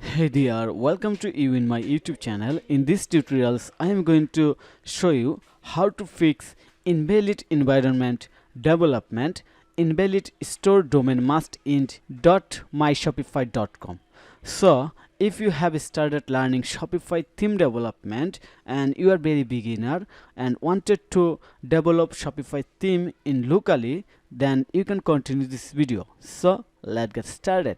Hey there, welcome to you in my YouTube channel. In this tutorials, I am going to show you how to fix invalid environment development, invalid store domain must int .myshopify.com. So, if you have started learning Shopify theme development and you are very beginner and wanted to develop Shopify theme in locally, then you can continue this video. So, let's get started.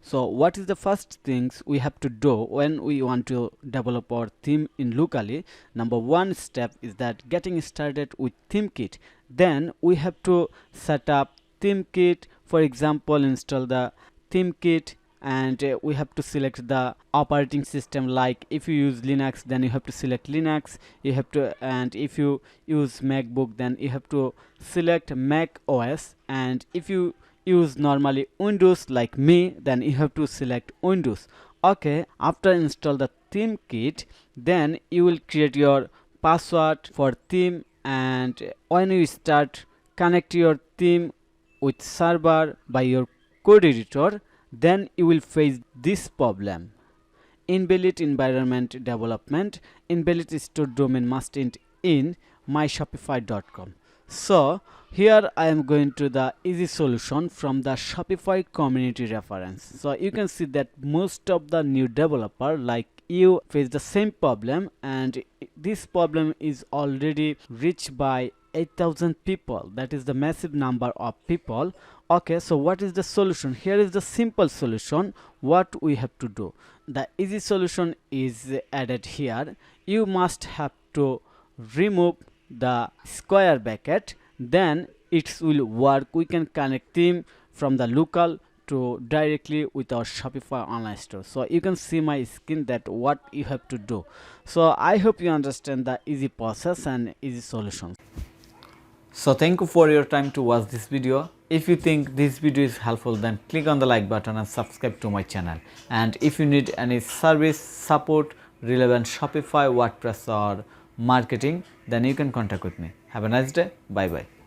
So what is the first things we have to do when we want to develop our theme in locally? Number one step is that getting started with theme kit. Then we have to set up theme kit. For example, install the theme kit and we have to select the operating system. Like if you use Linux, then you have to select Linux. You have to, and if you use MacBook, then you have to select Mac OS. And if you use normally Windows like me, then you have to select Windows. Okay, after install the theme kit, then you will create your password for theme, and when you start connect your theme with server by your code editor, then you will face this problem: invalid environment development, invalid store domain must int in myshopify.com. So here I am going to the easy solution from the Shopify community reference. So you can see that most of the new developer like you face the same problem, and this problem is already reached by 8,000 people. That is the massive number of people. Okay, so what is the solution? Here is the simple solution. What we have to do, the easy solution is added here. You must have to remove the square bracket, then it will work. We can connect theme from the local to directly with our Shopify online store. So you can see my screen that what you have to do. So I hope you understand the easy process and easy solution. So thank you for your time to watch this video. If you think this video is helpful, then click on the like button and subscribe to my channel. And if you need any service support relevant Shopify, WordPress or marketing, then you can contact with me. Have a nice day. Bye bye.